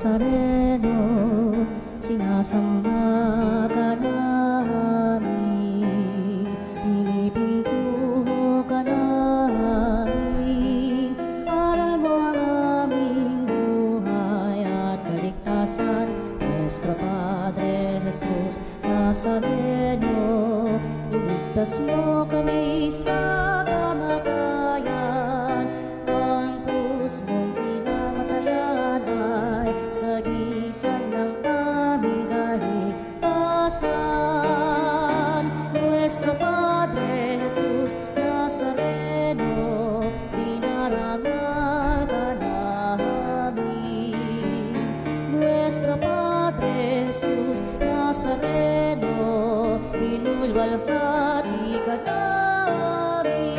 Nazareno, sinasamba ka namin, pinipinto ka namin. Aral mo ang aming buhay at kaligtasan, Nuestro Padre Jesus Nazareno, iligtas mo kami sa kamatayan. Ang krus mong pinamatayan ay sagisag ng aming kaligtasan. Nuestro Padre Jesus Nazareno, dinarangal ka namin. Nuestro Padre Jesus Nazareno, inulwalhati ka namin.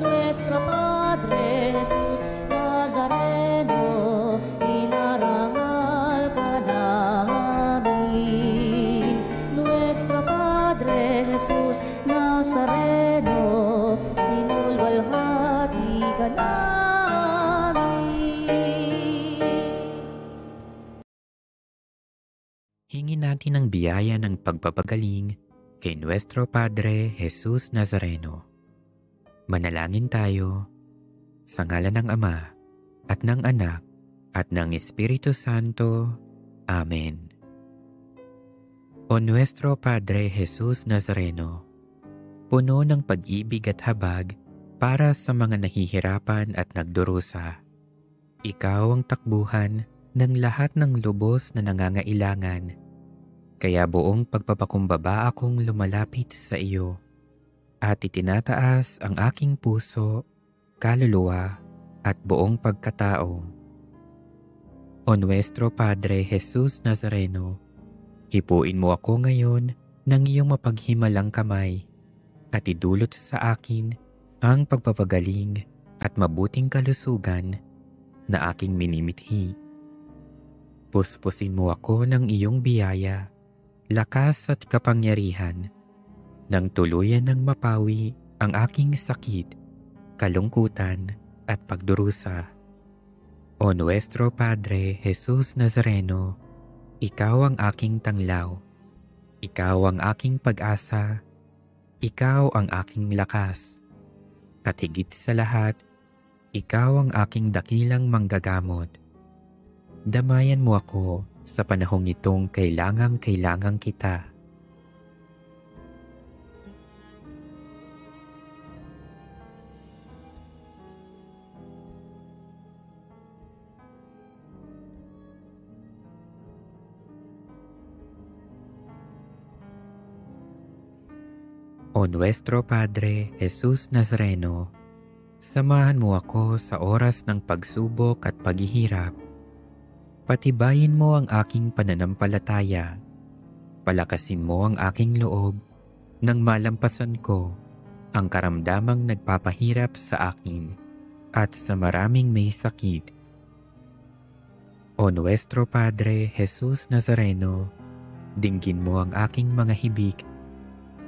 Nuestro Padre Jesus Nazareno, inarangal ka namin. Nuestro Padre Jesus Nazareno, inulwalhati ka namin. Hingin natin ang biyaya ng pagpapagaling kay Nuestro Padre Jesus Nazareno. Manalangin tayo sa ngalan ng Ama at ng Anak at ng Espiritu Santo. Amen. O Nuestro Padre Jesus Nazareno, puno ng pag-ibig at habag para sa mga nahihirapan at nagdurusa, ikaw ang takbuhan ng lahat ng lubos na nangangailangan. Kaya buong pagpapakumbaba akong lumalapit sa iyo at itinataas ang aking puso, kaluluwa at buong pagkatao. O Nuestro Padre Jesus Nazareno, hipuin mo ako ngayon ng iyong mapaghimalang kamay at idulot sa akin ang pagpapagaling at mabuting kalusugan na aking minimithi. Puspusin mo ako ng iyong biyaya, lakas at kapangyarihan, nang tuluyan ng mapawi ang aking sakit, kalungkutan at pagdurusa. O Nuestro Padre Jesus Nazareno, ikaw ang aking tanglaw, ikaw ang aking pag-asa, ikaw ang aking lakas, at higit sa lahat, ikaw ang aking dakilang manggagamot. Damayan mo ako sa panahong itong kailangang kita. O Nuestro Padre Jesus Nazareno, samahan mo ako sa oras ng pagsubok at paghihirap. Patibayin mo ang aking pananampalataya. Palakasin mo ang aking loob nang malampasan ko ang karamdamang nagpapahirap sa akin at sa maraming may sakit. O Nuestro Padre Jesus Nazareno, dinggin mo ang aking mga hibik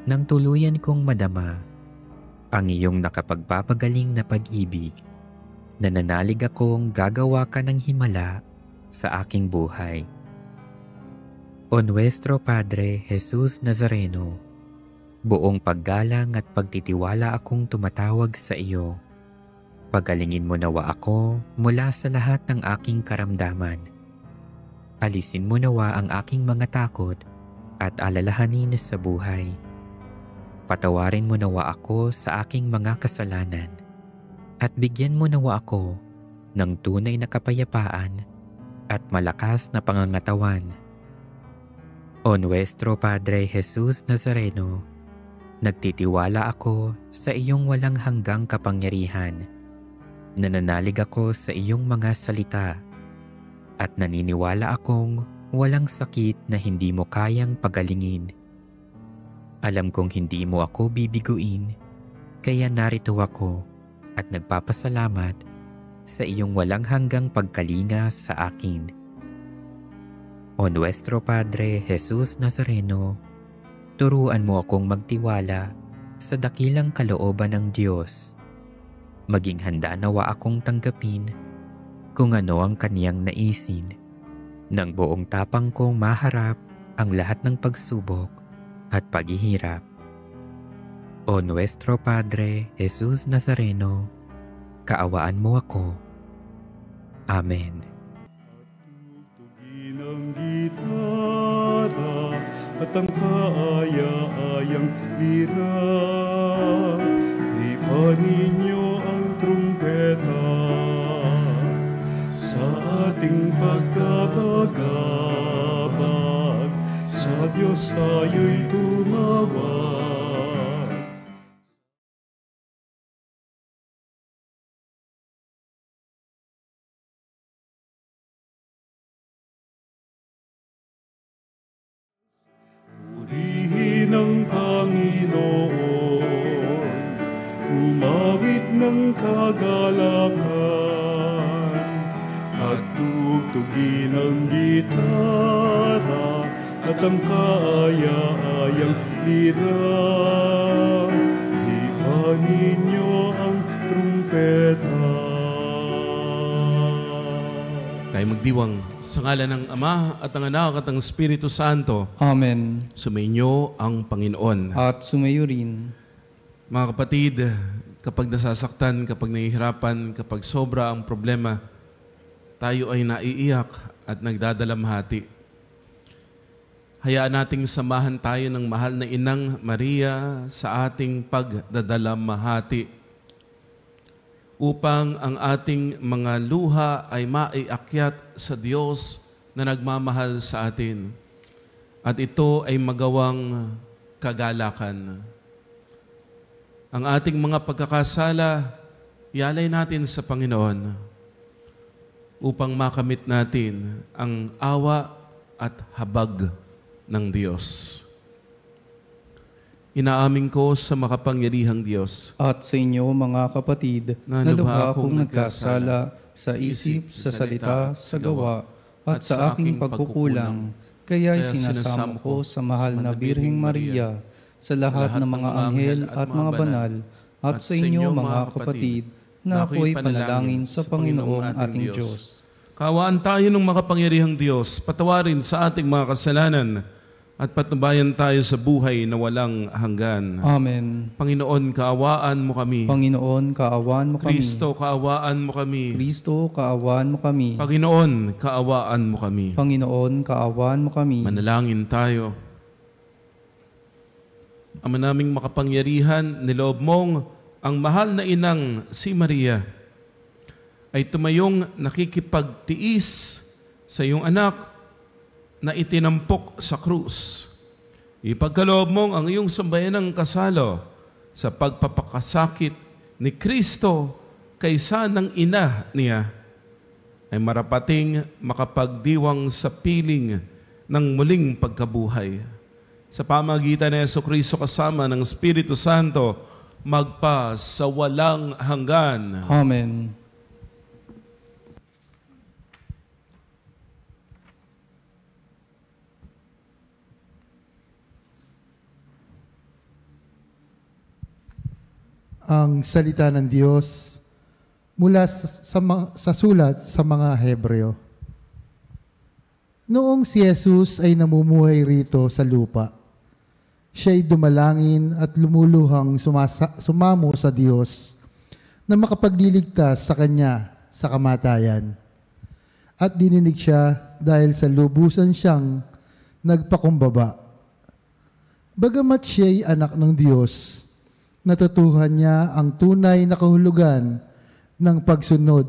nang tuluyan kong madama ang iyong nakapagpapagaling na pag-ibig. Nananalig akong gagawa ka ng himala sa aking buhay. O Nuestro Padre Jesus Nazareno, buong paggalang at pagtitiwala akong tumatawag sa iyo. Pagalingin mo nawa ako mula sa lahat ng aking karamdaman. Alisin mo nawa ang aking mga takot at alalahanin sa buhay. Patawarin mo nawa ako sa aking mga kasalanan at bigyan mo nawa ako ng tunay na kapayapaan at malakas na pangangatawan. O Nuestro Padre Jesus Nazareno, nagtitiwala ako sa iyong walang hanggang kapangyarihan. Nananalig ako sa iyong mga salita at naniniwala akong walang sakit na hindi mo kayang pagalingin. Alam kong hindi mo ako bibiguin, kaya narito ako at nagpapasalamat sa iyong walang hanggang pagkalinga sa akin. O Nuestro Padre Jesus Nazareno, turuan mo akong magtiwala sa dakilang kalooban ng Diyos. Maging handa nawa akong tanggapin kung ano ang kaniyang naisin. Nang buong tapang kong maharap ang lahat ng pagsubok at paghihirap. O Nuestro Padre Jesus Nazareno, kaawaan mo ako. Amen. Tugtugin ang gitara at ang kaaya-ayang lira. Ipanin niyo ang trumpeta sa ating pagkabagabag. Sa Diyos tayo'y tumawag. Purihin ang Panginoon, umawit ng kagalakan, at tugtugin ang gitara at ang kaaya-ayang lira. Ipanin niyo ang trumpeta. Tayo magdiwang sa ngalan ng Ama at ng Anak at ng Espiritu Santo. Amen. Sumainyo ang Panginoon. At sumayo rin. Mga kapatid, kapag nasasaktan, kapag nahihirapan, kapag sobra ang problema, tayo ay naiiyak at nagdadalamhati. Hayaan nating samahan tayo ng mahal na Inang Maria sa ating pagdadalamhati upang ang ating mga luha ay maiakyat sa Diyos na nagmamahal sa atin. At ito ay magawang kagalakan. Ang ating mga pagkakasala, ialay natin sa Panginoon upang makamit natin ang awa at habag ng Diyos. Inaamin ko sa makapangyarihang Diyos At sa inyo, mga kapatid, na na lubha akong nagkasala sa isip, sa salita, sa gawa, at sa aking pagkukulang. Kaya sinasamo ko sa mahal na Birheng Maria, sa lahat ng mga anghel at mga banal, at sa inyo, mga kapatid, na ako'y panalangin sa Panginoong ating Diyos. Kaawaan tayo ng makapangyarihang Diyos, patawarin sa ating mga kasalanan, at patnubayan tayo sa buhay na walang hanggan. Amen. Panginoon, kaawaan mo kami. Panginoon, kaawaan mo kami. Kristo, kaawaan mo kami. Kristo, kaawaan mo kami. Panginoon, kaawaan mo kami. Panginoon, kaawaan mo kami. Manalangin tayo. Ama naming makapangyarihan, niloob mong ang mahal na Inang si Maria ay tumayong nakikipagtiis sa iyong anak na itinampok sa krus. Ipagkaloob mong ang iyong sambayanang kasalo sa pagpapakasakit ni Kristo kaysa ng ina niya ay marapating makapagdiwang sa piling ng muling pagkabuhay. Sa pamagitan ni Jesucristo kasama ng Espiritu Santo, magpa sa walang hanggan. Amen. Ang salita ng Diyos mula sa sulat sa mga Hebreo. Noong si Jesus ay namumuhay rito sa lupa, siya'y dumalangin at lumuluhang sumamo sa Diyos na makapagliligtas sa Kanya sa kamatayan. At dininig siya dahil sa lubusan siyang nagpakumbaba. Bagamat siya'y anak ng Diyos, natutuhan niya ang tunay na kahulugan ng pagsunod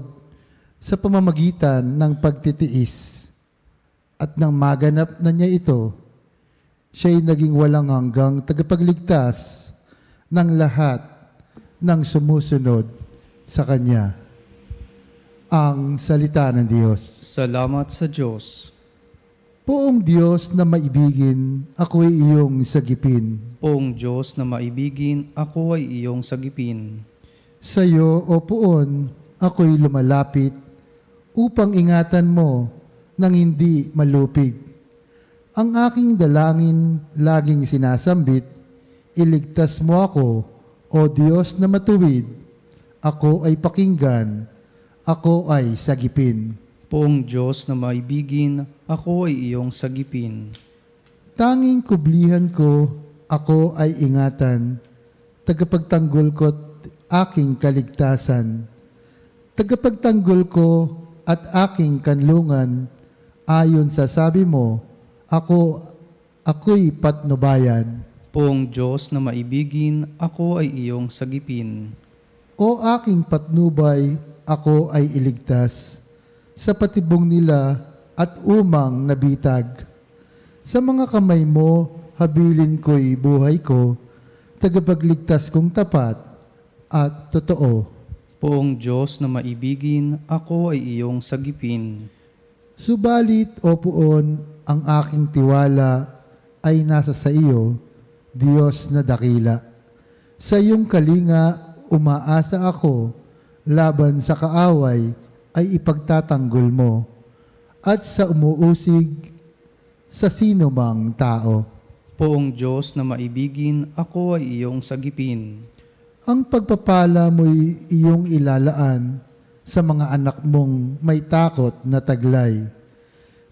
sa pamamagitan ng pagtitiis. At nang maganap na niya ito, siya'y naging walang hanggang tagapagligtas ng lahat ng sumusunod sa Kanya. Ang salita ng Diyos. Salamat sa Diyos. Poong Diyos na maibigin, ako'y iyong sagipin. Poong Diyos na maibigin, ako ay iyong sagipin. Sa iyo, O Poon, ako'y lumalapit upang ingatan mo nang hindi malupig. Ang aking dalangin laging sinasambit, iligtas mo ako, O Diyos na matuwid. Ako ay pakinggan, ako ay sagipin. Poong Diyos na maibigin, ako ay iyong sagipin. Tanging kublihan ko, ako ay ingatan. Tagapagtanggol ko't aking kaligtasan. Tagapagtanggol ko at aking kanlungan, ayon sa sabi mo, ako'y patnubayan. Poong Diyos na maibigin, ako ay iyong sagipin. O aking patnubay, ako ay iligtas. Sa patibong nila at umang nabitag. Sa mga kamay mo, habilin ko'y buhay ko, tagapagligtas kong tapat at totoo. Poong Diyos na maibigin, ako ay iyong sagipin. Subalit, o Poon, ang aking tiwala ay nasa sa iyo, Diyos na dakila. Sa iyong kalinga, umaasa ako, laban sa kaaway ay ipagtatanggol mo, at sa umuusig sa sino mang tao. Poong Diyos na maibigin, ako ay iyong sagipin. Ang pagpapala mo'y iyong ilalaan sa mga anak mong may takot na taglay.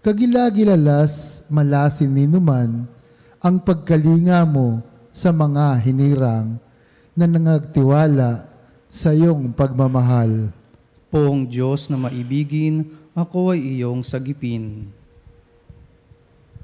Kagilagilalas, malasin ninuman ang pagkalinga mo sa mga hinirang na nangagtiwala sa iyong pagmamahal. Poong Diyos na maibigin, ako ay iyong sagipin.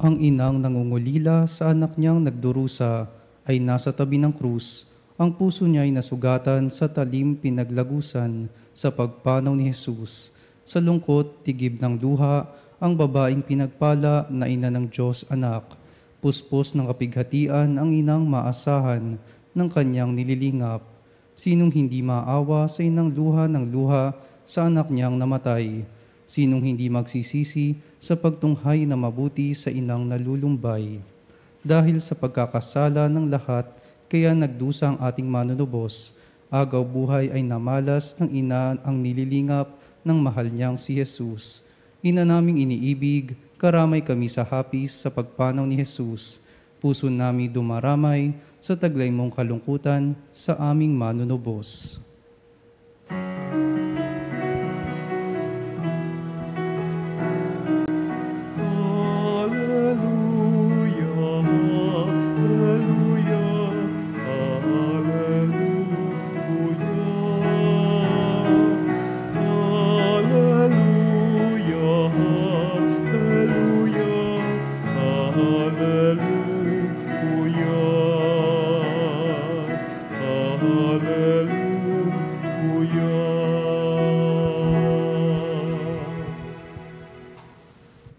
Ang inang nangungulila sa anak niyang nagdurusa ay nasa tabi ng krus. Ang puso niya ay nasugatan sa talim pinaglagusan sa pagpanaw ni Jesus. Sa lungkot, tigib ng luha, ang babaeng pinagpala na ina ng Diyos anak. Puspos ng kapighatian ang inang maasahan ng kanyang nililingap. Sinong hindi maawa sa inang luha ng luha sa anak niyang namatay? Sinong hindi magsisisi sa pagtunghay na mabuti sa inang nalulumbay? Dahil sa pagkakasala ng lahat, kaya nagdusa ang ating manunubos. Agaw buhay ay namalas ng ina ang nililingap ng mahal niyang si Jesus. Ina naming iniibig, karamay kami sa hapis sa pagpanaw ni Jesus. Puso nami dumaramay sa taglay mong kalungkutan sa aming manunubos.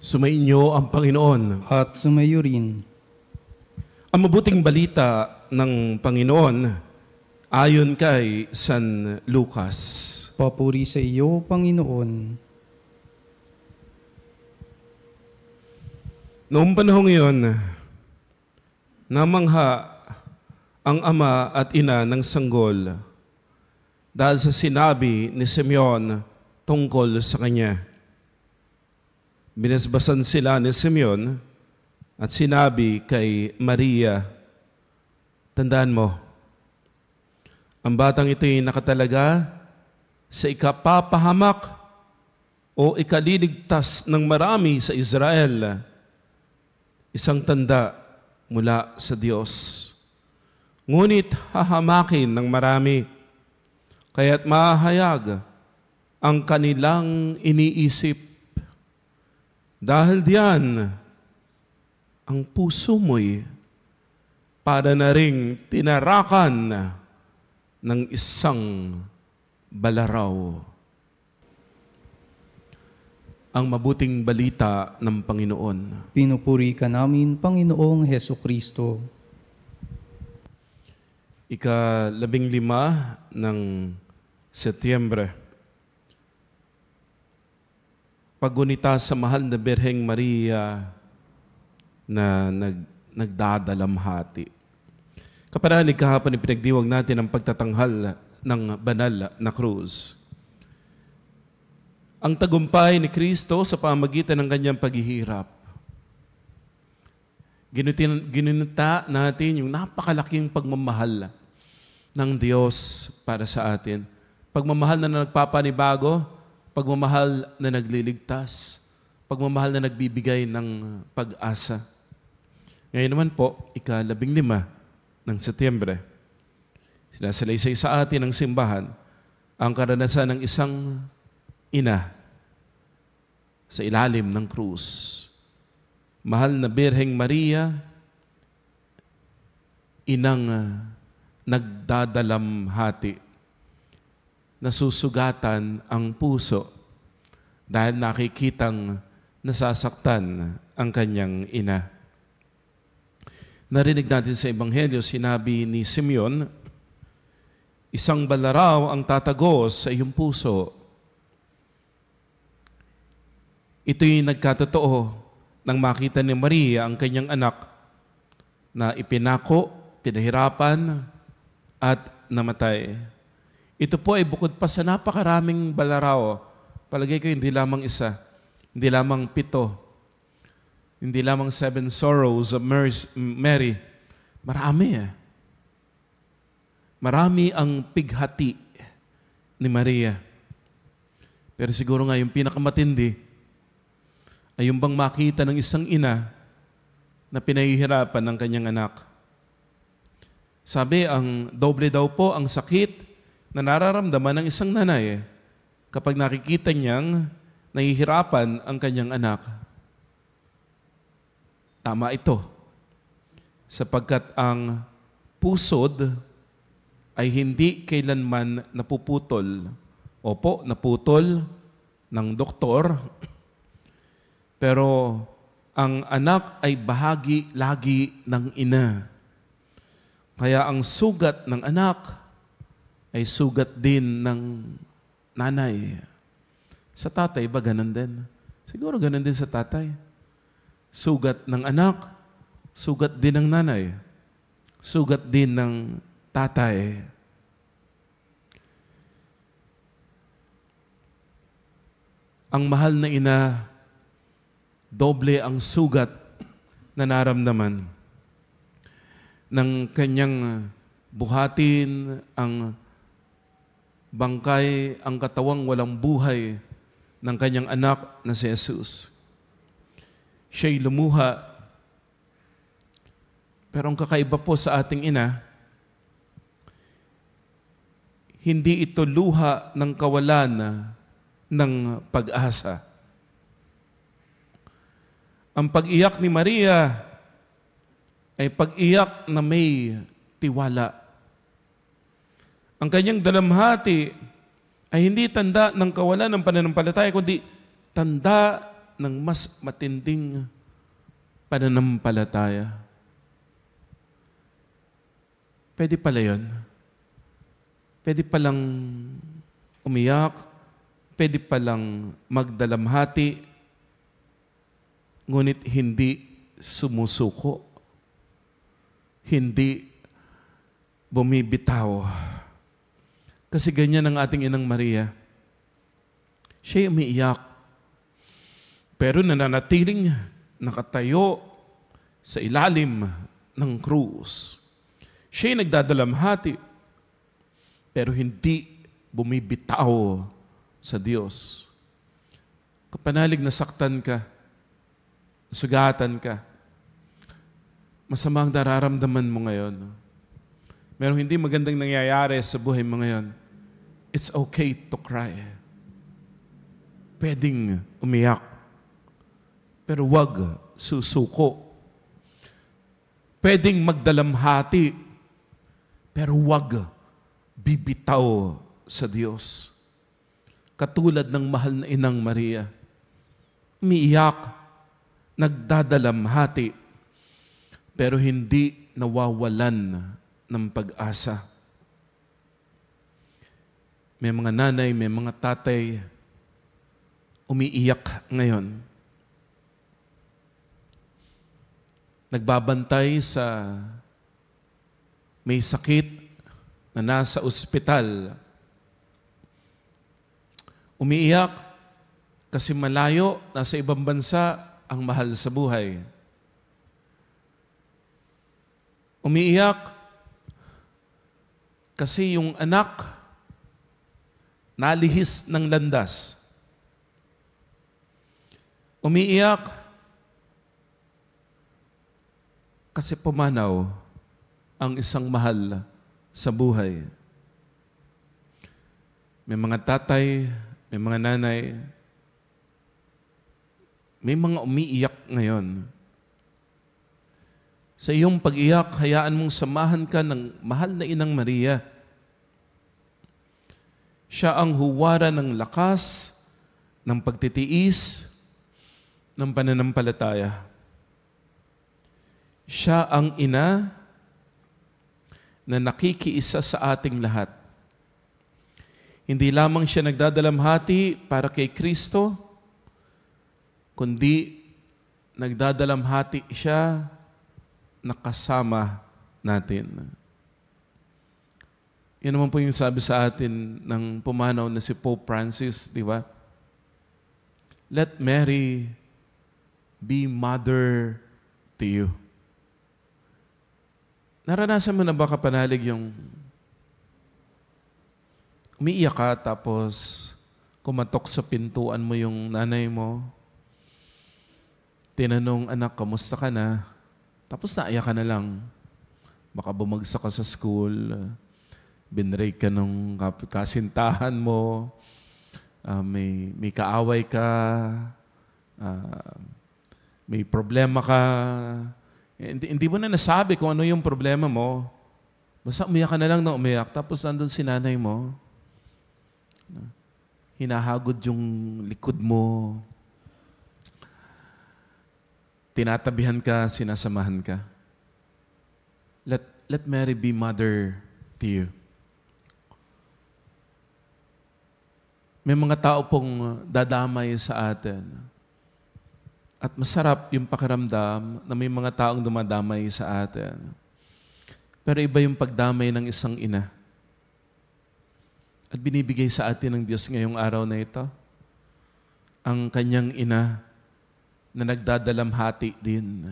Sumainyo ang Panginoon. At sumayo rin. Ang mabuting balita ng Panginoon ayon kay San Lucas. Papuri sa iyo, Panginoon. Noong panahong iyon, namangha ang ama at ina ng sanggol dahil sa sinabi ni Simeon tungkol sa kanya. Binasbasan sila ni Simeon at sinabi kay Maria, tandaan mo, ang batang ito'y nakatalaga sa ikapapahamak o ikaliligtas ng marami sa Israel, isang tanda mula sa Diyos. Ngunit hahamakin ng marami, kaya't mahayag ang kanilang iniisip. Dahil diyan, ang puso mo'y para na ring tinarakan ng isang balaraw. Ang mabuting balita ng Panginoon. Pinupuri ka namin, Panginoong Hesukristo. Ika-15 ng Setyembre. Paggunita sa mahal na Birheng Maria na nagdadalamhati. Kapanalig kahapon ipinagdiwag natin ang pagtatanghal ng banal na krus. Ang tagumpay ni Kristo sa pamagitan ng kanyang paghihirap. Ginuta natin yung napakalaking pagmamahal ng Diyos para sa atin. Pagmamahal na nagpapanibago, pagmamahal na nagliligtas, pagmamahal na nagbibigay ng pag-asa. Ngayon naman po, ika-15 ng Setyembre, sinasalaysay sa atin ng simbahan ang karanasan ng isang ina sa ilalim ng krus. Mahal na Birheng Maria, inang nagdadalamhati, nasusugatan ang puso dahil nakikitang nasasaktan ang kanyang ina. Narinig natin sa Ebanghelyo, sinabi ni Simeon, isang balaraw ang tatagos sa iyong puso. Ito'y nagkatotoo nang makita ni Maria ang kanyang anak na ipinako, pinahirapan, at namatay. Ito po ay bukod pa sa napakaraming balaraw. Palagay ko hindi lamang isa, hindi lamang 7, hindi lamang 7 sorrows of Mary. Marami Marami ang pighati ni Maria. Pero siguro nga yung pinakamatindi ay yung bang makita ng isang ina na pinahihirapan ng kanyang anak. Sabi, ang doble daw po ang sakit na nararamdaman ng isang nanay kapag nakikita niyang nahihirapan ang kanyang anak. Tama ito, sapagkat ang pusod ay hindi kailanman napuputol. Opo, naputol ng doktor, pero ang anak ay bahagi lagi ng ina. Kaya ang sugat ng anak ay sugat din ng nanay. Sa tatay ba ganun din? Siguro ganun din sa tatay. Sugat ng anak, sugat din ng nanay, sugat din ng tatay. Ang mahal na ina, doble ang sugat na naramdaman ng kanyang buhatin ang bangkay, ang katawang walang buhay ng kanyang anak na si Jesus. Siya'y lumuha. Pero ang kakaiba po sa ating ina, hindi ito luha ng kawalan ng pag-asa. Ang pag-iyak ni Maria ay pag-iyak na may tiwala. Ang kanyang dalamhati ay hindi tanda ng kawalan ng pananampalataya, kundi tanda ng mas matinding pananampalataya. Pwede pala yun. Pwede palang umiyak, pwede palang magdalamhati, ngunit hindi sumusuko, hindi bumibitaw. Kasi ganyan ang ating inang Maria. Siya'y umiiyak, pero nananatiling nakatayo sa ilalim ng krus. Siya'y nagdadalamhati, pero hindi bumibitaw sa Diyos. Kapanalig nasaktan ka, sugatan ka, masama ang nararamdaman mo ngayon. Merong hindi magandang nangyayari sa buhay mo ngayon. It's okay to cry. Pwedeng umiyak, pero wag susuko. Pwedeng magdalamhati, pero wag bibitaw sa Diyos. Katulad ng mahal na inang Maria, umiiyak, nagdadalamhati, pero hindi nawawalan ng pag-asa. May mga nanay, may mga tatay, umiiyak ngayon. Nagbabantay sa may sakit na nasa ospital. Umiiyak kasi malayo, nasa ibang bansa ang mahal sa buhay. Umiiyak kasi yung anak nalihis ng landas. Umiiyak kasi pumanaw ang isang mahal sa buhay. May mga tatay, may mga nanay, may mga umiiyak ngayon. Sa iyong pag-iyak, hayaan mong samahan ka ng mahal na Inang Maria. Siya ang huwara ng lakas, ng pagtitiis, ng pananampalataya. Siya ang ina na nakikiisa sa ating lahat. Hindi lamang siya nagdadalamhati para kay Kristo, kundi nagdadalamhati siya na kasama natin. Yan naman po yung sabi sa atin ng pumanaw na si Pope Francis, di ba? Let Mary be mother to you. Naranasan mo na ba kapanalig yung umiiyak ka tapos kumatok sa pintuan mo yung nanay mo, tinanong, anak, kamusta ka na? Tapos naiyak ka na lang. Baka bumagsak ka sa school, binrake ka nung kasintahan mo, may kaaway ka, may problema ka. Hindi mo na nasabi kung ano yung problema mo. Basta umiyak ka na lang na umiyak. Tapos nandun si nanay mo. Hinahagod yung likod mo. Tinatabihan ka, sinasamahan ka. Let Mary be mother to you. May mga tao pong dadamay sa atin. At masarap yung pakiramdam na may mga taong dumadamay sa atin. Pero iba yung pagdamay ng isang ina. At binibigay sa atin ng Diyos ngayong araw na ito ang kanyang ina na nagdadalamhati din.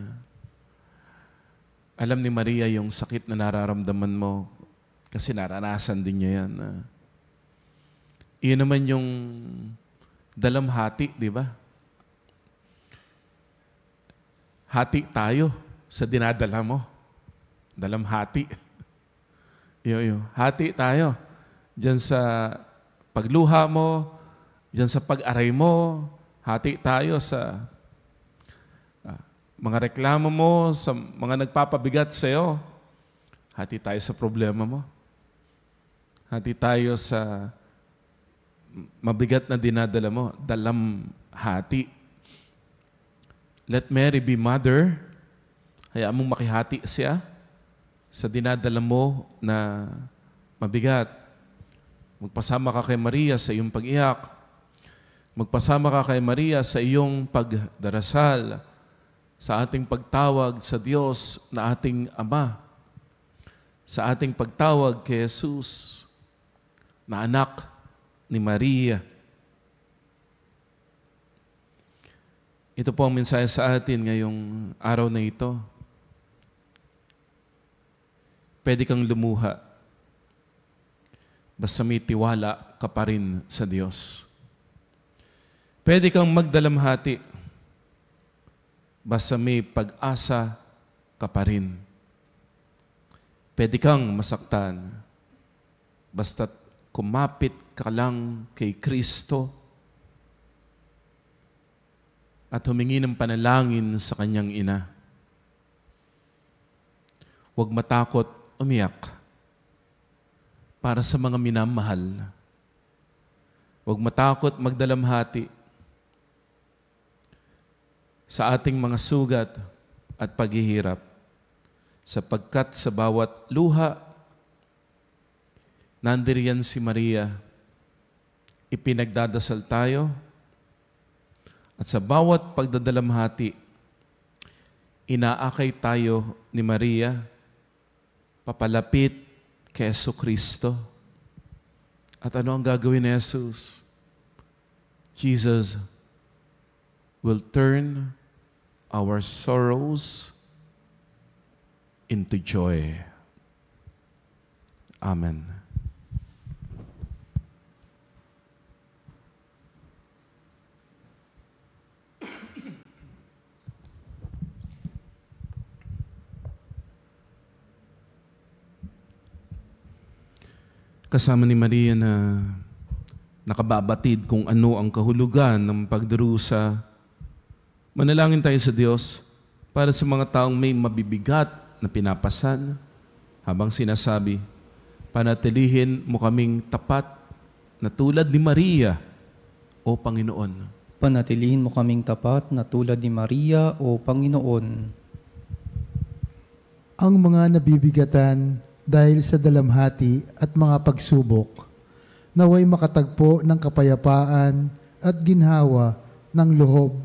Alam ni Maria yung sakit na nararamdaman mo kasi naranasan din niya yan. Iyon naman yung dalamhati, di ba? Hati tayo sa dinadala mo. Dalamhati. Hati tayo. Diyan sa pagluha mo, diyan sa pag-aray mo, hati tayo sa mga reklamo mo, sa mga nagpapabigat sa iyo. Hati tayo sa problema mo. Hati tayo sa mabigat na dinadala mo. Dalamhati. Let Mary be mother. Hayaan mong makihati siya sa dinadala mo na mabigat. Magpasama ka kay Maria sa iyong pag-iyak. Magpasama ka kay Maria sa iyong pagdarasal, sa ating pagtawag sa Diyos na ating Ama, sa ating pagtawag kay Jesus na anak ni Maria. Ito po ang mensahe sa atin ngayong araw na ito. Pwede kang lumuha basta may tiwala ka pa rin sa Diyos. Pwede kang magdalamhati basta may pag-asa ka pa rin. Pwede kang masaktan basta kumapit ka lang kay Kristo at humingi ng panalangin sa kanyang ina. Huwag matakot umiyak para sa mga minamahal. Huwag matakot magdalamhati sa ating mga sugat at paghihirap, sapagkat sa bawat luha, nandiriyan si Maria, ipinagdadasal tayo, at sa bawat pagdadalamhati, inaakay tayo ni Maria, papalapit kay Jesucristo. At ano ang gagawin ni Jesus? Jesus will turn our sorrows into joy. Amen. kasama ni Maria na nakababatid kung ano ang kahulugan ng pagdurusa. Manalangin tayo sa Diyos para sa mga taong may mabibigat na pinapasan habang sinasabi, panatilihin mo kaming tapat na tulad ni Maria, O Panginoon. Panatilihin mo kaming tapat na tulad ni Maria, O Panginoon. Ang mga nabibigatan dahil sa dalamhati at mga pagsubok, naway makatagpo ng kapayapaan at ginhawa ng loob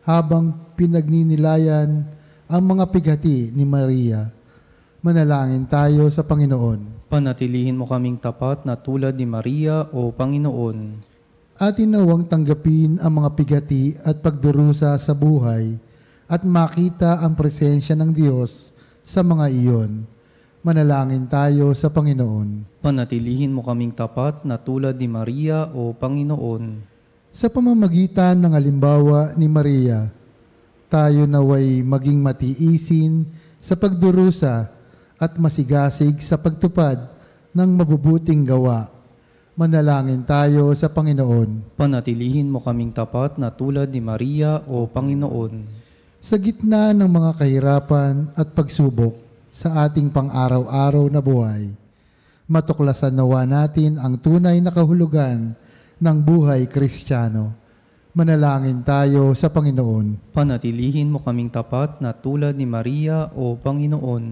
habang pinagninilayan ang mga pighati ni Maria. Manalangin tayo sa Panginoon. Panatilihin mo kaming tapat na tulad ni Maria, O Panginoon. Atin nawang tanggapin ang mga pighati at pagdurusa sa buhay at makita ang presensya ng Diyos sa mga iyon. Manalangin tayo sa Panginoon. Panatilihin mo kaming tapat na tulad ni Maria, O Panginoon. Sa pamamagitan ng halimbawa ni Maria, tayo naway maging matiisin sa pagdurusa at masigasig sa pagtupad ng mabubuting gawa. Manalangin tayo sa Panginoon. Panatilihin mo kaming tapat na tulad ni Maria, O Panginoon. Sa gitna ng mga kahirapan at pagsubok sa ating pang-araw-araw na buhay, matuklasan nawa natin ang tunay na kahulugan ng buhay Kristiyano. Manalangin tayo sa Panginoon. Panatilihin mo kaming tapat na tulad ni Maria, O Panginoon.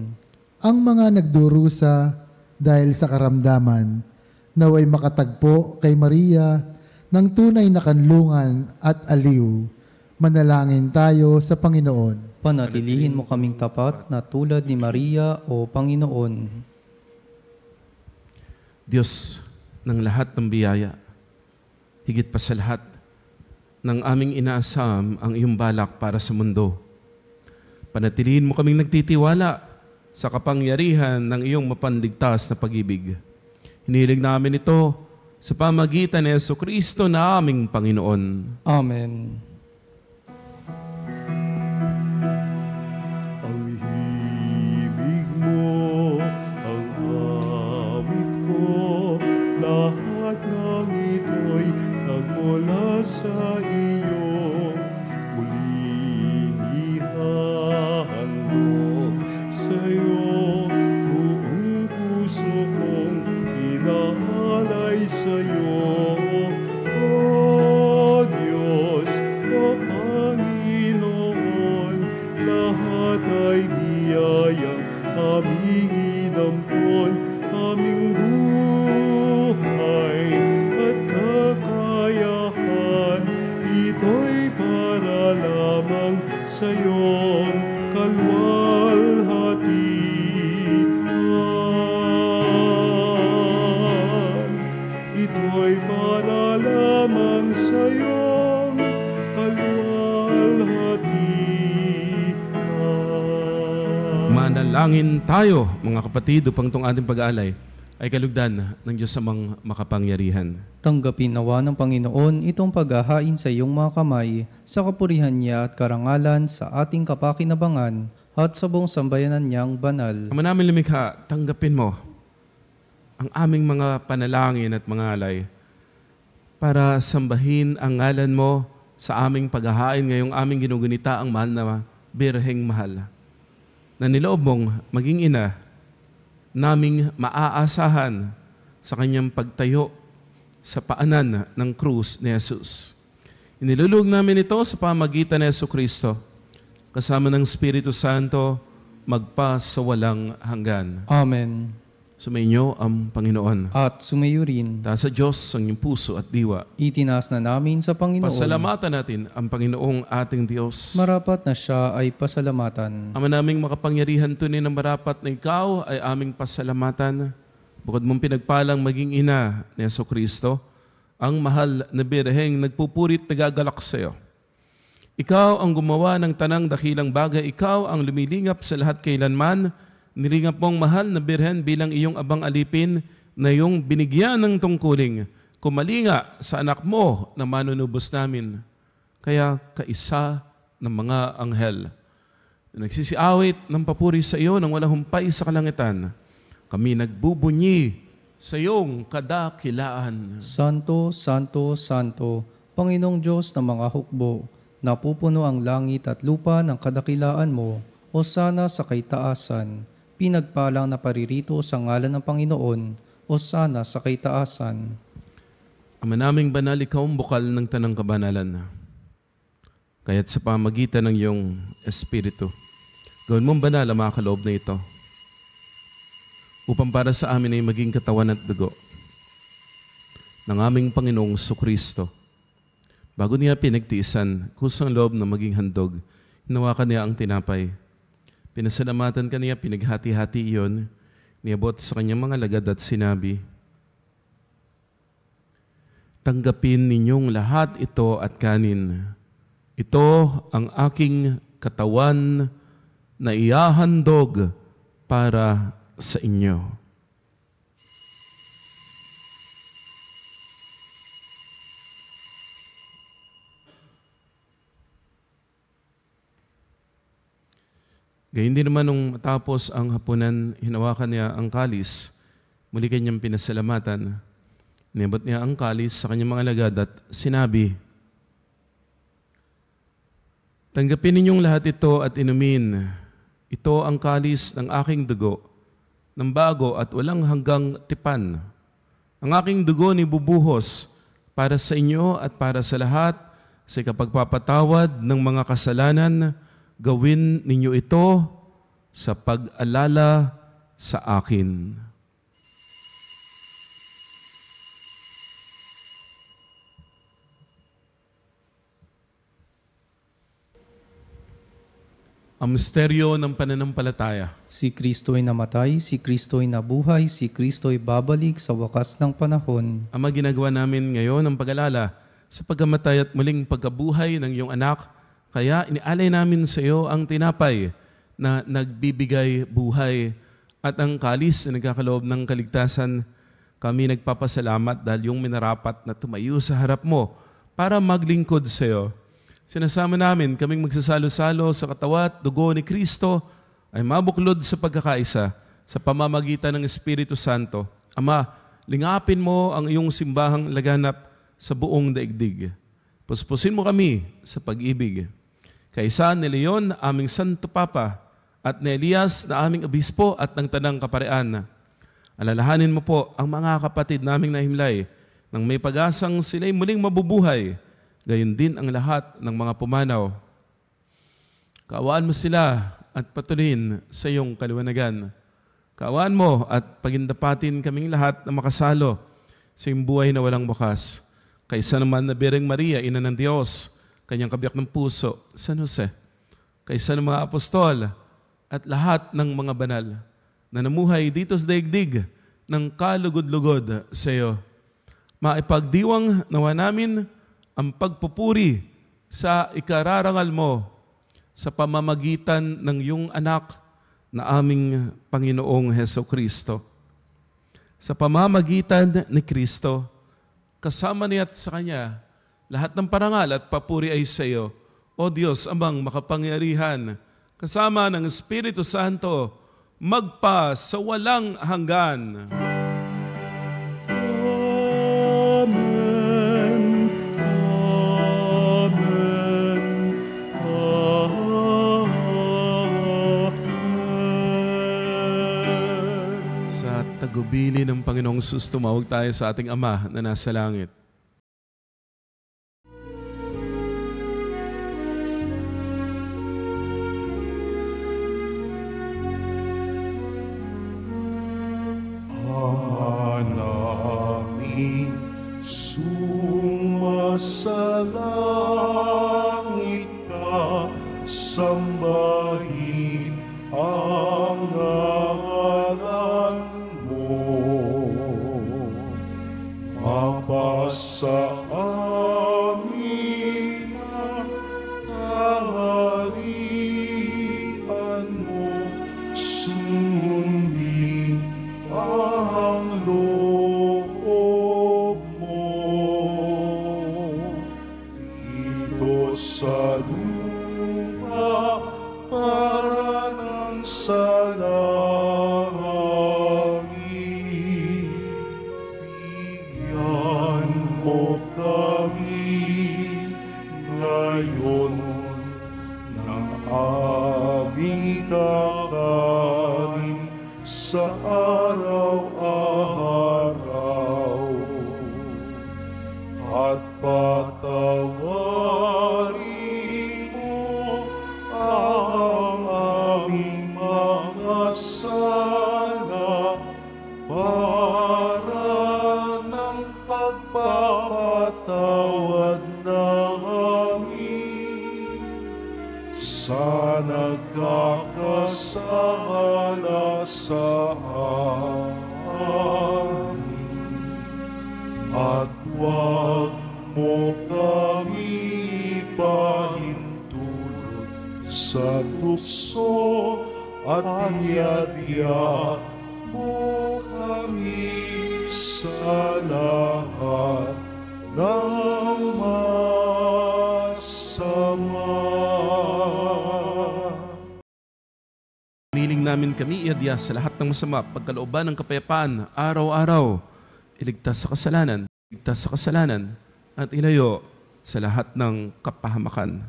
Ang mga nagdurusa dahil sa karamdaman, naway makatagpo kay Maria ng tunay na kanlungan at aliw. Manalangin tayo sa Panginoon. Panatilihin mo kaming tapat na tulad ni Maria, O Panginoon. Diyos ng lahat ng biyaya, higit pa sa lahat, ng aming inaasam ang iyong balak para sa mundo. Panatilihin mo kaming nagtitiwala sa kapangyarihan ng iyong mapanligtas na pag-ibig. Hinihiling namin ito sa pamagitan ni Jesucristo na aming Panginoon. Amen. Ang himig mo, ang awit ko, lahat ng ito'y nagmula sa iyo. Muling ihahandog sa iyo, buong puso kong inaalay sa iyo. O Diyos, O Panginoon, lahat ay biyayang aming inampon, aming buhay at kakayahan, ito'y para lamang sa iyong kalwalhatian. Ito'y para lamang sa iyong kalwalhatian. Manalangin tayo, mga kapatid, upang itong ating pag-aalay ay kalugdan ng Diyos amang makapangyarihan. Tanggapin nawa ng Panginoon itong paghahain sa iyong mga kamay sa kapurihan niya at karangalan sa ating kapakinabangan at sa buong sambayanan niyang banal. Ama namin lumikha, tanggapin mo ang aming mga panalangin at mga alay para sambahin ang ngalan mo sa aming paghahain ngayong aming ginugunita ang mahal na Birheng Mahal, na niloob mong maging ina naming maaasahan sa kanyang pagtayo sa paanan ng krus ni Jesus. Inilulog namin ito sa pamagitan ni Jesucristo, kasama ng Espiritu Santo, magpa sa walang hanggan. Amen. Sumainyo ang Panginoon. At sumayo rin, Dahil sa Diyos ang iyong puso at diwa. itinaas na namin sa Panginoon. Pasalamatan natin ang Panginoong ating Diyos. Marapat na siya ay pasalamatan. Ama naming makapangyarihan tunay ng marapat na ikaw ay aming pasalamatan. Bukod mong pinagpalang maging ina ni Jesucristo, ang mahal na birheng nagpupurit nagagalak sa iyo. Ikaw ang gumawa ng tanang dakilang bagay. Ikaw ang lumilingap sa lahat kailanman. Nilingap mong mahal na birhen bilang iyong abang alipin na iyong binigyan ng tungkuling. Kumalinga sa anak mo na manunubos namin. Kaya kaisa ng mga anghel na nagsisiawit ng papuri sa iyo nang walang humpay sa kalangitan. Kami nagbubunyi sa iyong kadakilaan. Santo, Santo, Santo, Panginoong Diyos ng mga hukbo, napupuno ang langit at lupa ng kadakilaan mo, o sana sa kaitaasan, pinagpalang na paririto sa ngalan ng Panginoon, o sana sa kaitaasan. Ama naming banal, ikaw ang bukal ng tanang kabanalan. Kaya't sa pamagitan ng iyong Espiritu, gawin mong banal ang mga kaloob na ito, upang para sa amin ay maging katawan at dugo ng aming Panginoong Jesucristo. Bago niya pinagtiisan, kusang loob na maging handog, hinawakan niya ang tinapay. Pinasalamatan kaniya, pinaghati-hati iyon, niabot sa kanyang mga lagad at sinabi, tanggapin ninyong lahat ito at kanin. Ito ang aking katawan na ihahandog para sa inyo. Gayun din naman nung matapos ang hapunan, hinawakan niya ang kalis, muli kanyang pinasalamatan. Inabot niya ang kalis sa kanyang mga lagad at sinabi, tanggapin ninyong lahat ito at inumin. Ito ang kalis ng aking dugo, ng bago at walang hanggang tipan. Ang aking dugo ni bubuhos para sa inyo at para sa lahat sa kapagpapatawad ng mga kasalanan. Gawin ninyo ito sa pag-alala sa akin. Ang misteryo ng pananampalataya. Si Kristo ay namatay, si Kristo ay nabuhay, si Kristo ay babalik sa wakas ng panahon. Ama, ginagawa namin ngayon ang pag-alala sa pagkamatay at muling pagkabuhay ng iyong anak. Kaya inialay namin sa iyo ang tinapay na nagbibigay buhay at ang kalis na nagkakaloob ng kaligtasan. Kami nagpapasalamat dahil yung minarapat na tumayo sa harap mo para maglingkod sa iyo. Sinasama namin kaming magsasalo-salo sa katawan at dugo ni Kristo ay mabuklod sa pagkakaisa sa pamamagitan ng Espiritu Santo. Ama, lingapin mo ang iyong simbahang laganap sa buong daigdig. Puspusin mo kami sa pag-ibig. Kaisa ni Leon, aming Santo Papa, at ni Elias na aming Obispo at ng Tanang Kaparean. Alalahanin mo po ang mga kapatid naming nahimlay nang may pag-asang sila'y muling mabubuhay, gayon din ang lahat ng mga pumanaw. Kaawaan mo sila at patuloyin sa iyong kaliwanagan. Kaawaan mo at pagindapatin kaming lahat na makasalo sa iyong buhay na walang wakas. Kaysa naman na Birheng Maria, Ina ng Diyos, kanyang kabiyak ng puso, San Jose, kaysa ng mga apostol at lahat ng mga banal na namuhay dito sa daigdig ng kalugod-lugod sa iyo. Maipagdiwang nawa namin ang pagpupuri sa ikararangal mo sa pamamagitan ng iyong anak na aming Panginoong Hesukristo. Sa pamamagitan ni Kristo, kasama niya at sa Kanya, lahat ng parangal at papuri ay sa iyo, O Diyos amang makapangyarihan, kasama ng Espiritu Santo, magpa sa walang hanggan. Amen. Amen. Amen. Sa tagubili ng Panginoong Sus, tumawag tayo sa ating Ama na nasa langit. Namin sumasalangit ka, sambahin ang ngalan mo. Mapasa amin ang kaharian mo, sundin ang loob mo dito sa lupa para ng sa langit. aming kakanin sa araw-araw. At patawarin mo ang aming mga sala para ng pagpapatawad namin sa nagkakasala sa amin. At huwag mo kami ipahintulot sa tukso at iadya mo kami sa lahat ng masama. Niling namin kami iadya sa lahat ng masama, pagkalooban ng kapayapaan, araw-araw, iligtas sa kasalanan, at ilayo sa lahat ng kapahamakan.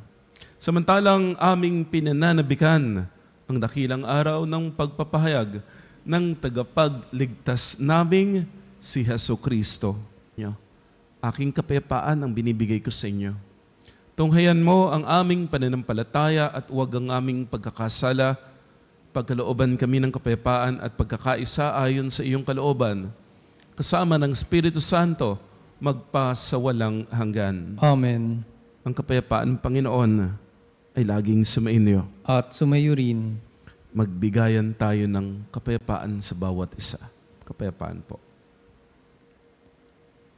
Samantalang aming pinananabikan ang dakilang araw ng pagpapahayag ng tagapagligtas naming si Jesucristo. Aking kapayapaan ang binibigay ko sa inyo. Tunghayan mo ang aming pananampalataya at huwag ang aming pagkakasala. Pagkalooban kami ng kapayapaan at pagkakaisa ayon sa iyong kalooban, kasama ng Espiritu Santo, magpasawalang hanggan. Amen. Ang kapayapaan ng Panginoon ay laging sumainyo. At sumayo rin. Magbigayan tayo ng kapayapaan sa bawat isa. Kapayapaan po.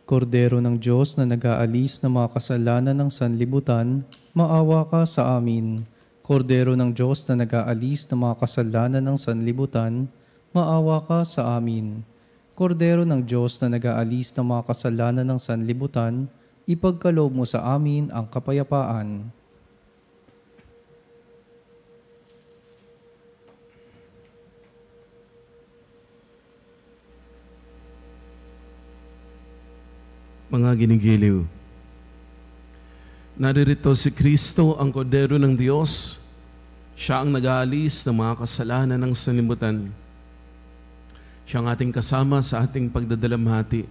Kordero ng Diyos na nag-aalis ng mga kasalanan ng sanlibutan, maawa ka sa amin. Kordero ng Diyos na nag-aalis ng mga kasalanan ng sanlibutan, maawa ka sa amin. Kordero ng Diyos na nag-aalis ng mga kasalanan ng sanlibutan, ipagkaloob mo sa amin ang kapayapaan. Mga ginigiliw, naririto si Kristo, ang Kordero ng Diyos. Siya ang nag-aalis ng mga kasalanan ng sanlibutan. Siya ang ating kasama sa ating pagdadalamhati.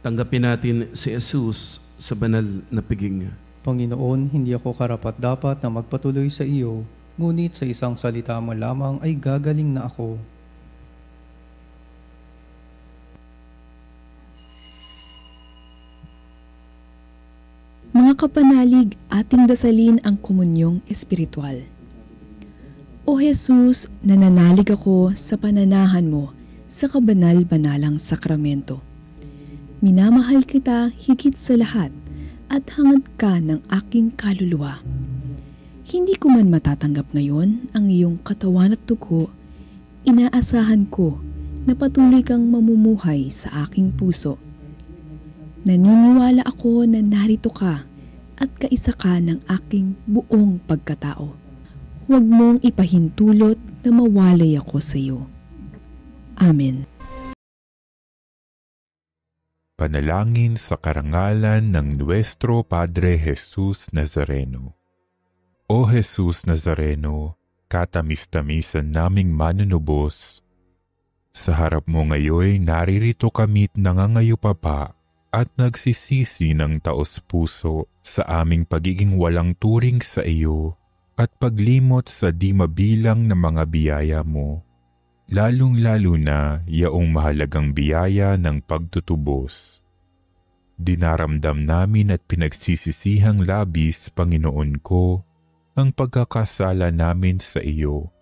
Tanggapin natin si Jesus sa banal na piging. Panginoon, hindi ako karapat-dapat na magpatuloy sa iyo, ngunit sa isang salita mo lamang ay gagaling na ako. Mga kapanalig, ating dasalin ang komunyong espiritual. O Jesus, nananalig ako sa pananahan mo sa kabanal-banalang sakramento. Minamahal kita higit sa lahat at hangad ka ng aking kaluluwa. Hindi ko man matatanggap ngayon ang iyong katawan at dugo, inaasahan ko na patuloy kang mamumuhay sa aking puso. Naniniwala ako na narito ka at kaisa ka ng aking buong pagkatao. Huwag mong ipahintulot na mawalay ako sa iyo. Amen. Panalangin sa karangalan ng Nuestro Padre Jesus Nazareno. O Jesus Nazareno, katamis-tamisan naming manunubos, sa harap mo ngayon naririto kami't nangangayupapa at nagsisisi ng taos-puso sa aming pagiging walang turing sa iyo at paglimot sa di mabilang na mga biyaya mo, lalong-lalo na yaong mahalagang biyaya ng pagtutubos. Dinaramdam namin at pinagsisisihang labis, Panginoon ko, ang pagkakasala namin sa iyo.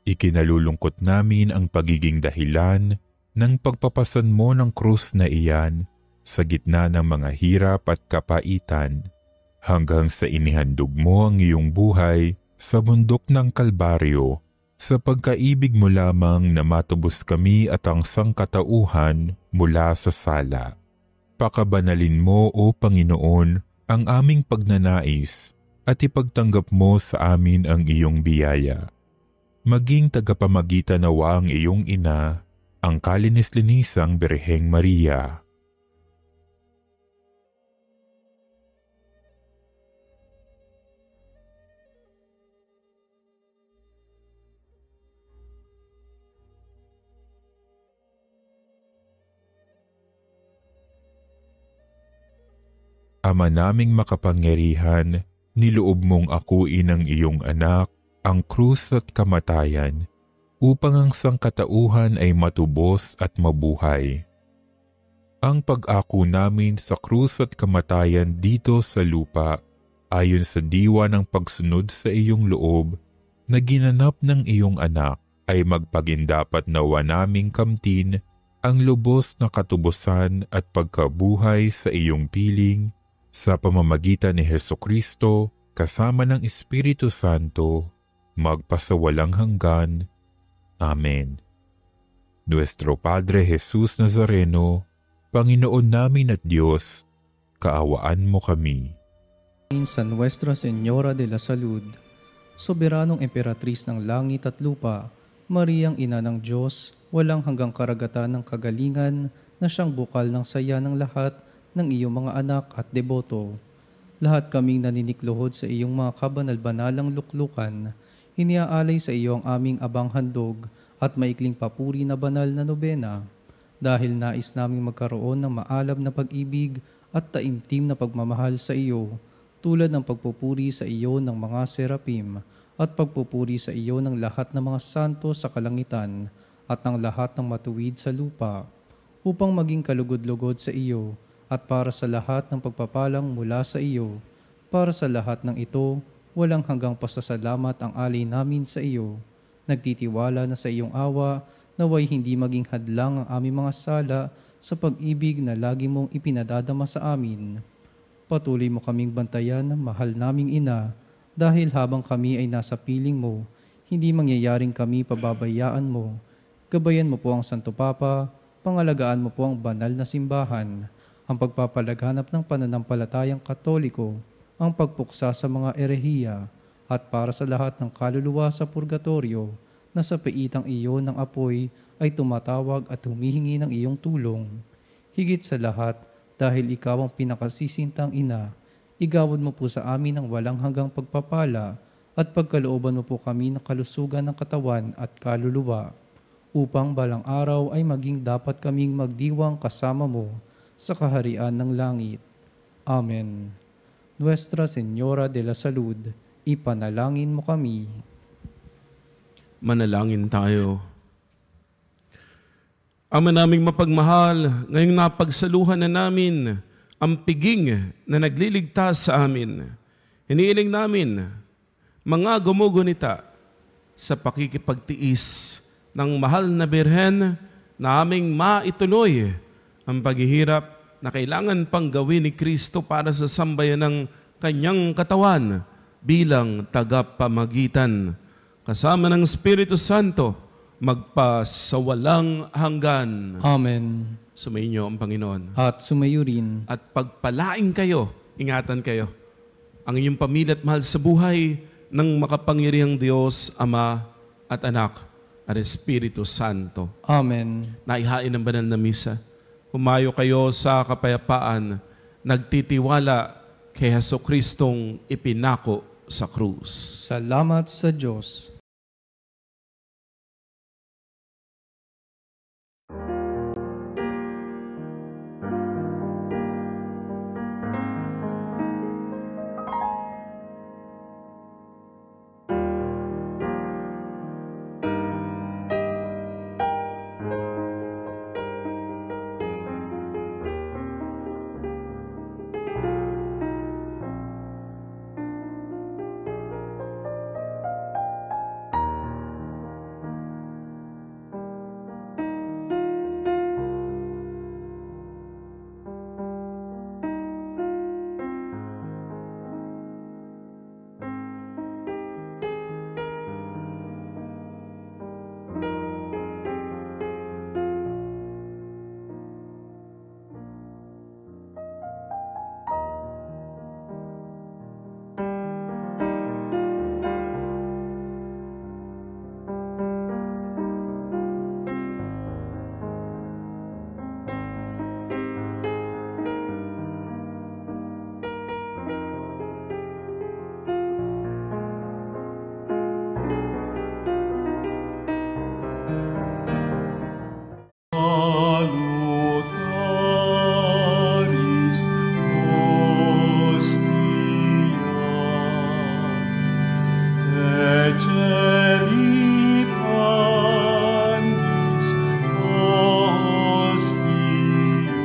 Ikinalulungkot namin ang pagiging dahilan ng pagpapasan mo ng krus na iyan sa gitna ng mga hirap at kapaitan, hanggang sa inihandog mo ang iyong buhay sa bundok ng Kalbaryo, sa pagkaibig mo lamang na matubos kami at ang sangkatauhan mula sa sala. Pakabanalin mo, O Panginoon, ang aming pagnanais at ipagtanggap mo sa amin ang iyong biyaya. Maging tagapamagitan nawa ang iyong ina, ang kalinis-linisang Birheng Maria. Ama naming makapangyarihan, niloob mong akuin ang iyong anak, ang krus at kamatayan, upang ang sangkatauhan ay matubos at mabuhay. Ang pag-ako namin sa krus at kamatayan dito sa lupa, ayon sa diwa ng pagsunod sa iyong loob, na ginanap ng iyong anak, ay magpagindapat nawa naming kamtin ang lubos na katubusan at pagkabuhay sa iyong piling sa pamamagitan ni Hesukristo kasama ng Espiritu Santo, magpasawalang hanggan. Amen. Nuestro Padre Jesus Nazareno, Panginoon namin at Diyos, kaawaan mo kami. Sa Nuestra Señora de la Salud, Soberanong Emperatriz ng Langit at Lupa, Mariang Ina ng Diyos, walang hanggang karagatan ng kagalingan na siyang bukal ng saya ng lahat ng iyong mga anak at deboto. Lahat kaming naninikluhod sa iyong mga kabanal-banalang luklukan, iniaalay sa iyo ang aming abang handog at maikling papuri na banal na nobena, dahil nais naming magkaroon ng maalab na pag-ibig at taimtim na pagmamahal sa iyo, tulad ng pagpupuri sa iyo ng mga serapim at pagpupuri sa iyo ng lahat ng mga santo sa kalangitan at ng lahat ng matuwid sa lupa, upang maging kalugod-lugod sa iyo at para sa lahat ng pagpapalang mula sa iyo. Para sa lahat ng ito, walang hanggang pasasalamat ang alay namin sa iyo. Nagtitiwala na sa iyong awa, naway hindi maging hadlang ang aming mga sala sa pag-ibig na lagi mong ipinadadama sa amin. Patuloy mo kaming bantayan, mahal naming ina, dahil habang kami ay nasa piling mo, hindi mangyayaring kami pababayaan mo. Gabayan mo po ang Santo Papa, pangalagaan mo po ang banal na simbahan, ang pagpapalaganap ng pananampalatayang Katoliko, ang pagpuksa sa mga erehiya, at para sa lahat ng kaluluwa sa purgatorio, na sa paitang iyo ng apoy ay tumatawag at humihingi ng iyong tulong. Higit sa lahat, dahil ikaw ang pinakasisintang ina, igawad mo po sa amin ang walang hanggang pagpapala at pagkalooban mo po kami ng kalusugan ng katawan at kaluluwa, upang balang araw ay maging dapat kaming magdiwang kasama mo sa kaharian ng langit. Amen. Nuestra Señora de la Salud, ipanalangin mo kami. Manalangin tayo. Ama naming mapagmahal, ngayong napagsaluhan na namin ang piging na nagliligtas sa amin. Hinihiling namin mga gumugunita sa pakikipagtiis ng mahal na Birhen na aming maituloy ang paghihirap na kailangan pang gawin ni Kristo para sa sambayan ng kanyang katawan bilang tagapamagitan. Kasama ng Espiritu Santo, magpasawalang hanggan. Amen. Sumainyo ang Panginoon. At sumayo rin. At pagpalain kayo, ingatan kayo, ang inyong pamilya at mahal sa buhay ng makapangyarihang Diyos, Ama at Anak at Espiritu Santo. Amen. Naihain ang banal na misa. Humayo kayo sa kapayapaan, nagtitiwala kay Jesucristong ipinako sa krus. Salamat sa Diyos. Celitanis ostio,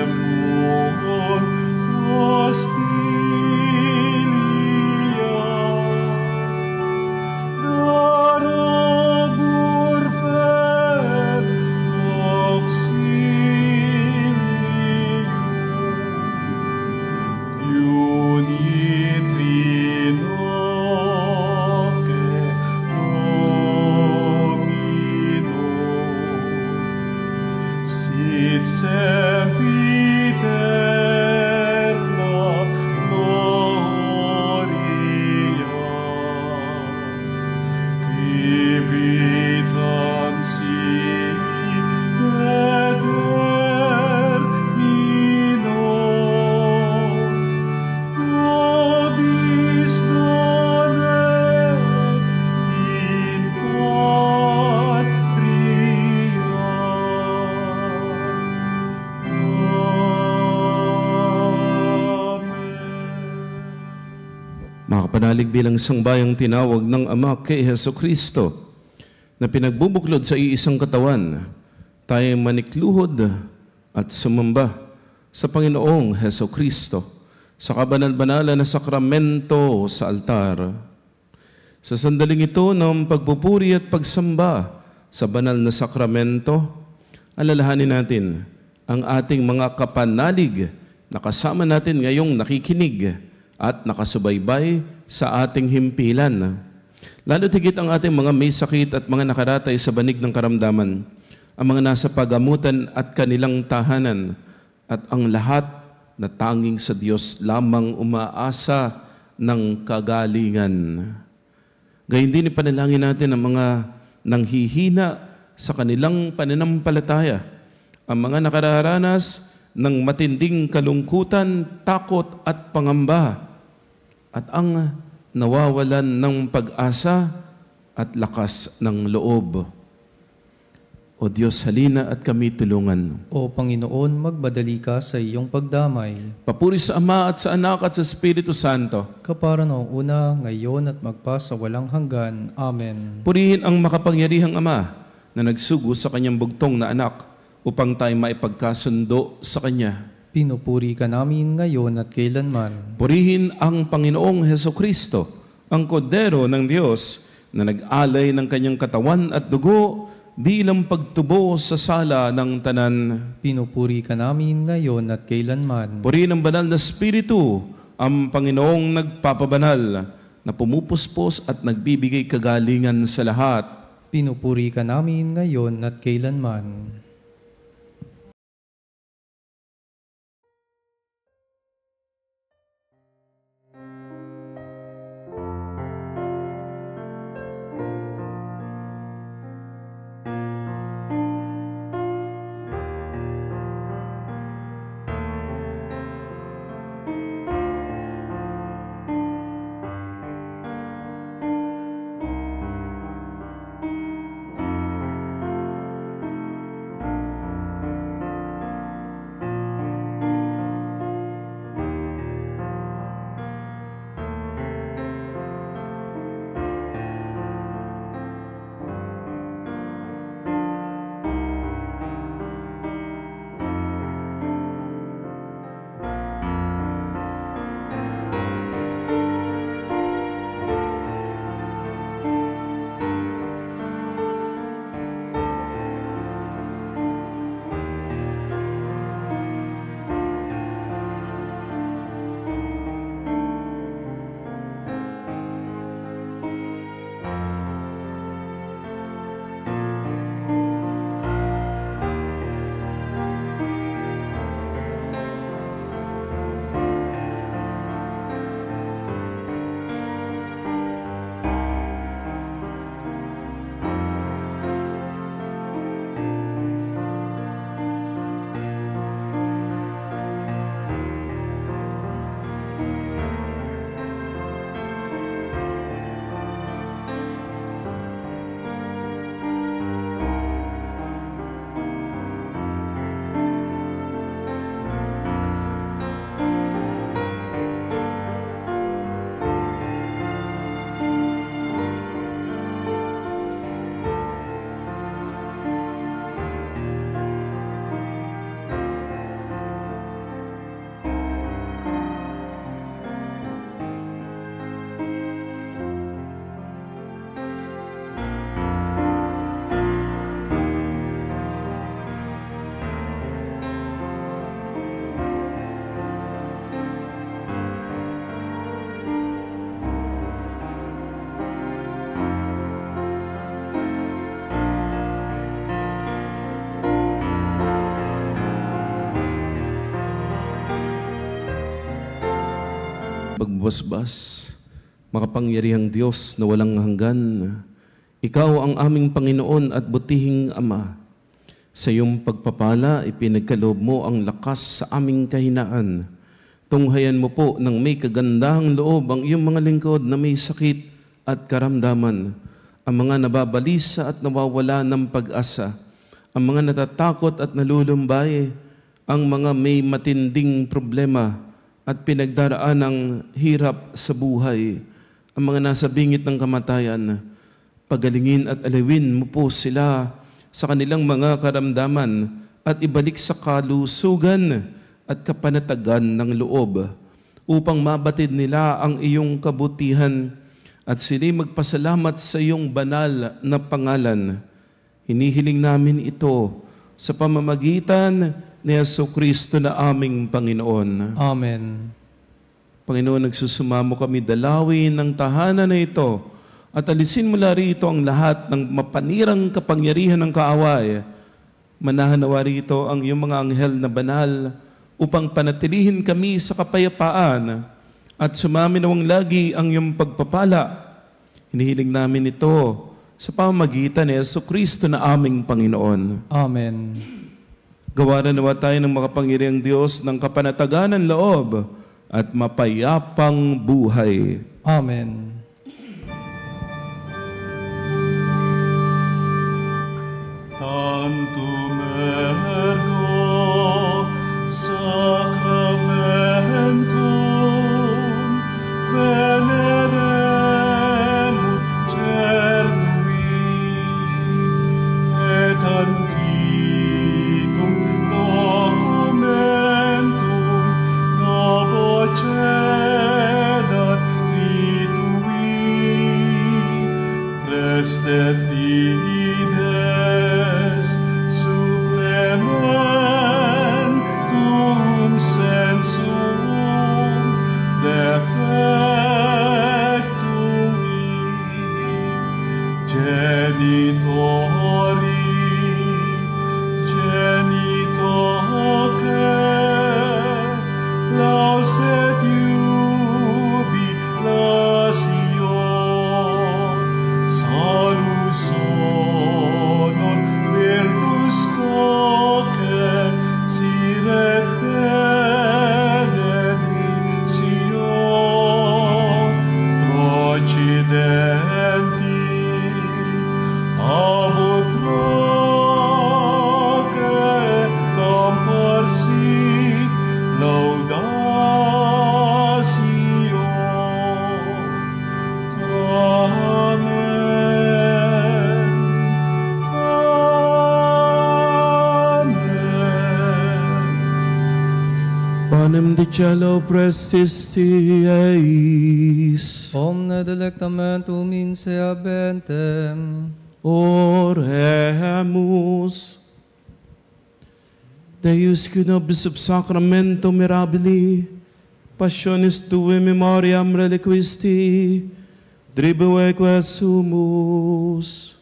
Elavremur hostilia, darabur per auxilium, unitrinoque Domino, sit sempiterna gloria, vivitam sibi determino, nobis nonet in patria. Makapanalig bilang isang bayang tinawag ng Ama kay Heso Kristo na pinagbubuklod sa iisang katawan, tayo manikluhod at sumamba sa Panginoong Heso Kristo sa kabanal-banalan na sakramento sa altar. Sa sandaling ito ng pagpupuri at pagsamba sa banal na sakramento, alalahanin natin ang ating mga kapanalig na kasama natin ngayong nakikinig at nakasubaybay sa ating himpilan. Lalo't higit ang ating mga may sakit at mga nakaratay sa banig ng karamdaman, ang mga nasa pagamutan at kanilang tahanan, at ang lahat na tanging sa Diyos lamang umaasa ng kagalingan. Gayun din ipanalangin natin ang mga nanghihina sa kanilang pananampalataya, ang mga nakararanas ng matinding kalungkutan, takot at pangamba, at ang nawawalan ng pag-asa at lakas ng loob. O Diyos, halina at kami tulungan. O Panginoon, magbadali ka sa iyong pagdamay. Papuri sa Ama at sa Anak at sa Espiritu Santo. Kapara noong una, ngayon at magpa sa walang hanggan. Amen. Purihin ang makapangyarihang Ama na nagsugo sa kanyang bugtong na anak upang tayo maipagkasundo sa Kanya. Pinupuri ka namin ngayon at kailanman. Purihin ang Panginoong Hesukristo, ang Kordero ng Diyos na nag-alay ng kanyang katawan at dugo bilang pagtubo sa sala ng tanan. Pinupuri ka namin ngayon at kailanman. Purihin ang banal na Espiritu, ang Panginoong nagpapabanal, na pumupuspos at nagbibigay kagalingan sa lahat. Pinupuri ka namin ngayon at kailanman. Pagbasbas, makapangyarihang Diyos na walang hanggan, Ikaw ang aming Panginoon at butihing Ama. Sa iyong pagpapala, ipinagkaloob mo ang lakas sa aming kahinaan. Tunghayan mo po ng may kagandahang loob ang iyong mga lingkod na may sakit at karamdaman, ang mga nababalisa at nawawala ng pag-asa, ang mga natatakot at nalulumbay, ang mga may matinding problema at pinagdaraan ng hirap sa buhay, ang mga nasa bingit ng kamatayan. Pagalingin at alawin mo po sila sa kanilang mga karamdaman at ibalik sa kalusugan at kapanatagan ng loob upang mabatid nila ang iyong kabutihan at sila'y magpasalamat sa iyong banal na pangalan. Hinihiling namin ito sa pamamagitan ni Jesucristo na aming Panginoon. Amen. Panginoon, nagsusumamo kami dalawin ng tahanan na ito at alisin mula rito ang lahat ng mapanirang kapangyarihan ng kaaway. Manahanawa rito ang iyong mga anghel na banal upang panatilihin kami sa kapayapaan at sumaminawang lagi ang iyong pagpapala. Hinihiling namin ito sa pamamagitan ni Jesucristo na aming Panginoon. Amen. Gawaran nawa tayo ng makapangyarihang Diyos ng kapanatagan ng loob at mapayapang buhay. Amen. Tantum ergo sacramentum veneremur cernui et antiquum documentum novo cedat ritui prestet fides supplementum sensum defectui genitori genitoque lauset jubilatio salus honor virtus coque siret benedictio procidenti abut proque comporsit laudatio. Amen. Panem de cielo prestisti eis. Omne delectamentum in se abentem. Oremus. Deus qui nobis sub sacramento mirabili, passionis tue memoriam reliquisti, tribueque sumus.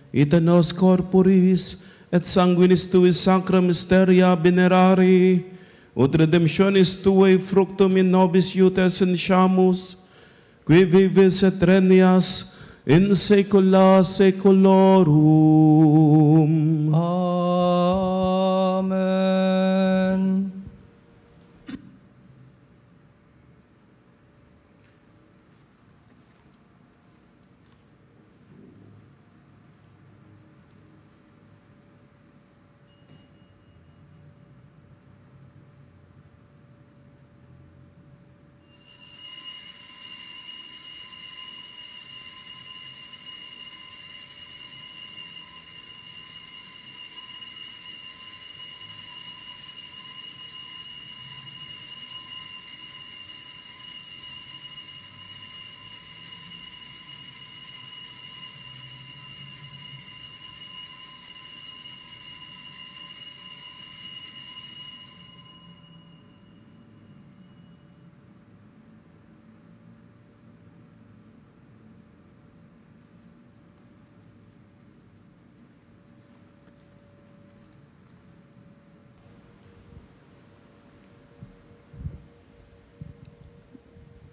Ita nos corporis et sanguinis tui sacra mysteria venerari, ut redemptionis tuae fructum in nobis iutes insciamus, qui vivis et regnias in saecula saeculorum. Amen.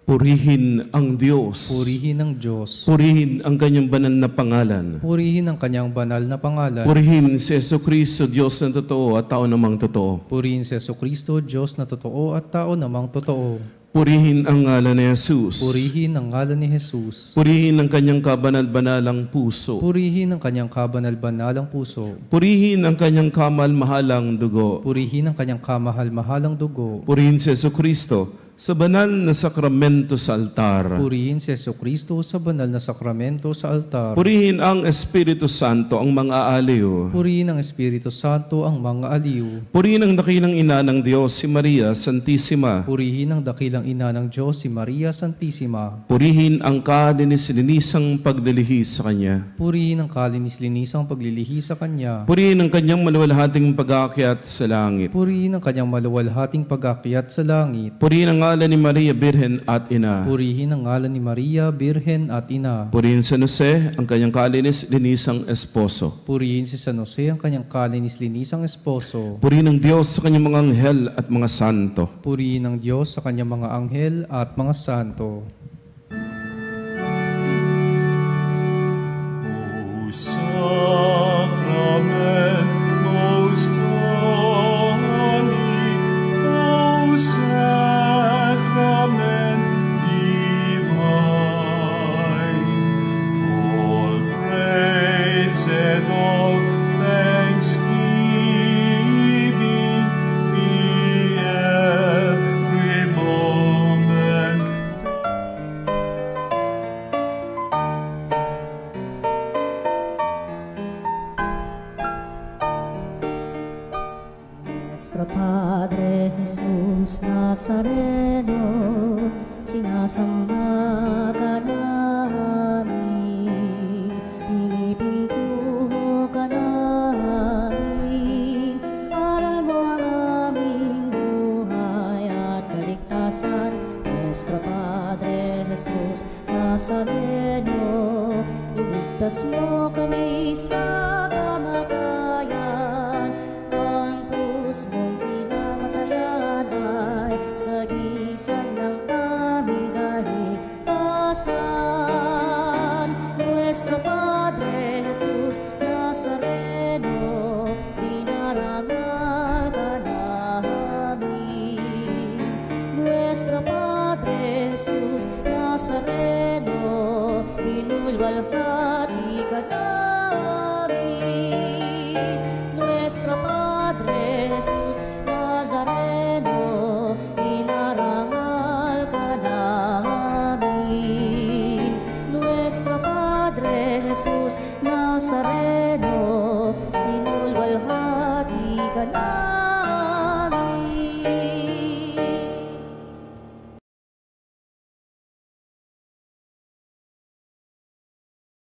Purihin ang Diyos. Purihin ang Diyos. Purihin ang kanyang banal na pangalan. Purihin ang kanyang banal na pangalan. Purihin si Jesucristo, Diyos na totoo at tao namang totoo. Purihin si Jesucristo, Diyos na totoo at tao namang totoo. Purihin ang ngalan ni Jesus. Purihin ang ngalan ni Jesus. Purihin ang kanyang kabanal-banalang puso. Purihin ang kanyang kabanal-banalang puso. Purihin ang kanyang kamal-mahalang dugo. Purihin ang kanyang kamahal-mahalang dugo. Purihin si Jesucristo sa banal na sakramento sa altar. Purihin si Jesucristo sa banal na sakramento sa altar. Purihin ang Espiritu Santo ang mga aliw. Purihin ang Espiritu Santo ang mga aliw. Purihin ang dakilang ina ng Diyos, si Maria Santissima. Purihin ang dakilang ina ng Diyos, si Maria Santissima. Purihin ang kalinis-linisang pagdilihi sa Kanya. Purihin ang kalinis-linisang paglilihi sa Kanya. Purihin ang kanyang maluwalhating pag-aakyat sa langit. Purihin ang kanyang maluwalhating pag-akyat sa langit. Purihin ang ngalan ni Maria, Birhen at Ina. Purihin ang ngalan ni Maria, Birhen at Ina. Purihin San Jose, ang kanyang kalinis-linisang esposo. Purihin si San Jose, ang kanyang kalinis-linisang esposo. Purihin ang Diyos sa kanyang mga anghel at mga santo. Purihin ang Diyos sa kanyang mga anghel at mga santo. O Sacrament most holy, O Sacrament divine, all praise and all thanksgiving be every moment. Nuestro Padre Jesus Nazareno, sinasamba ka namin, pinipintuho ka namin, aral mo ang aming buhay at kaligtasan. Nuestro Padre Jesus Nazareno, iligtas mo kami sa kamatayan, ang krus mong pinamatayan ay sagisag ng aming kaligtasan. Nuestro Padre Jesus Nazareno, dinarangal ka namin. Nuestro Padre Jesus Nazareno, inulwalhati ka namin. Nuestro Padre Jesus Nazareno,